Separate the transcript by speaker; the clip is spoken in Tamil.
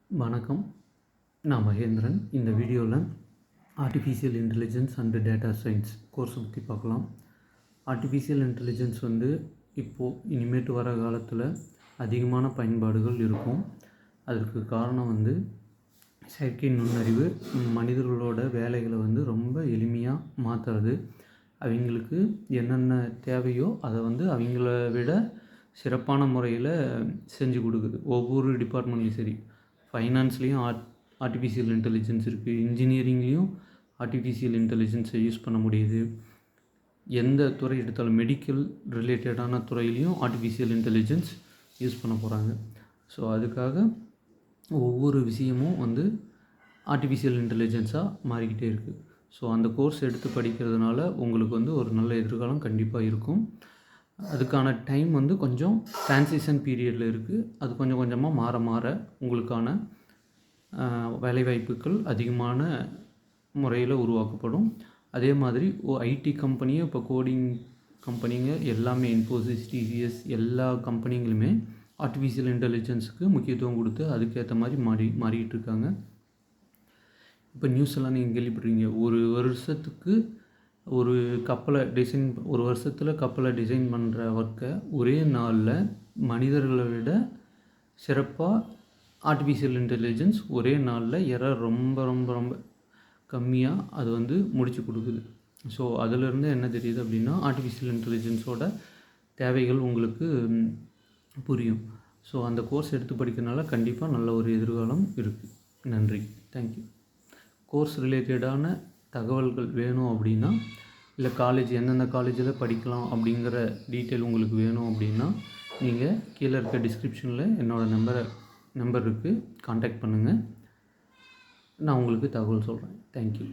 Speaker 1: வணக்கம். நான் மகேந்திரன். இந்த வீடியோவில் artificial intelligence and data science கோர்ஸை பற்றி பார்க்கலாம். ஆர்டிஃபிஷியல் இன்டெலிஜென்ஸ் இப்போது இனிமேட்டு வர காலத்தில் அதிகமான பயன்பாடுகள் இருக்கும். அதற்கு காரணம் செயற்கை நுண்ணறிவு மனிதர்களோட வேலைகளை ரொம்ப எளிமையாக மாற்றுறது. அவங்களுக்கு என்னென்ன தேவையோ அதை அவங்கள விட சிறப்பான முறையில் செஞ்சு கொடுக்குது. ஒவ்வொரு டிபார்ட்மெண்ட்லேயும் சரி, ஃபைனான்ஸ்லேயும் ஆர்டிஃபிஷியல் இன்டெலிஜென்ஸ் இருக்குது, இன்ஜினியரிங்லேயும் ஆர்டிஃபிஷியல் இன்டெலிஜென்ஸை யூஸ் பண்ண முடியுது. எந்த துறை எடுத்தாலும் மெடிக்கல் ரிலேட்டடான துறையிலையும் ஆர்டிஃபிஷியல் இன்டெலிஜென்ஸ் யூஸ் பண்ண போகிறாங்க. ஸோ அதுக்காக ஒவ்வொரு விஷயமும் ஆர்டிஃபிஷியல் இன்டெலிஜென்ஸாக மாறிக்கிட்டே இருக்குது. ஸோ அந்த கோர்ஸ் எடுத்து படிக்கிறதுனால உங்களுக்கு ஒரு நல்ல எதிர்காலம் கண்டிப்பாக இருக்கும். அதுக்கான டைம் கொஞ்சம் ட்ரான்சிஷன் பீரியடில் இருக்குது. அது கொஞ்சம் கொஞ்சமாக மாற மாற உங்களுக்கான வேலைவாய்ப்புகள் அதிகமான முறையில் உருவாக்கப்படும். அதே மாதிரி ஐடி கம்பெனியும் இப்போ கோடிங் கம்பெனிங்க எல்லாமே இன்ஃபோசிஸ், டிசிஎஸ் எல்லா கம்பெனிங்களுமே ஆர்டிஃபிஷியல் இன்டெலிஜென்ஸுக்கு முக்கியத்துவம் கொடுத்து அதுக்கேற்ற மாதிரி மாறிக்கிட்டு இருக்காங்க. இப்போ நியூஸ் எல்லாம் நீங்கள் கேள்விப்படுறீங்க. ஒரு வருஷத்தில் கப்பலை டிசைன் பண்ணுற ஒர்க்கை ஒரே நாளில் மனிதர்களை விட சிறப்பாக ஆர்டிஃபிஷியல் இன்டெலிஜென்ஸ் ஒரே நாளில் எரர் ரொம்ப ரொம்ப ரொம்ப கம்மியாக அது முடிச்சு கொடுக்குது. ஸோ அதிலிருந்து என்ன தெரியுது அப்படின்னா, ஆர்டிஃபிஷியல் இன்டெலிஜென்ஸோட தேவைகள் உங்களுக்கு புரியும். ஸோ அந்த கோர்ஸ் எடுத்து படிக்கிறதுனால கண்டிப்பாக நல்ல ஒரு எதிர்காலம் இருக்குது. நன்றி. தேங்க்யூ. கோர்ஸ் ரிலேட்டடான தகவல்கள் வேணும் அப்படின்னா, இல்லை எந்தெந்த காலேஜில் படிக்கலாம் அப்படிங்கிற டீட்டெயில் உங்களுக்கு வேணும் அப்படின்னா, நீங்கள் கீழே இருக்க டிஸ்கிரிப்ஷனில் என்னோடய நம்பர் இருக்குது, கான்டாக்ட் பண்ணுங்கள். நான் உங்களுக்கு தகவல் சொல்கிறேன். தேங்க்யூ.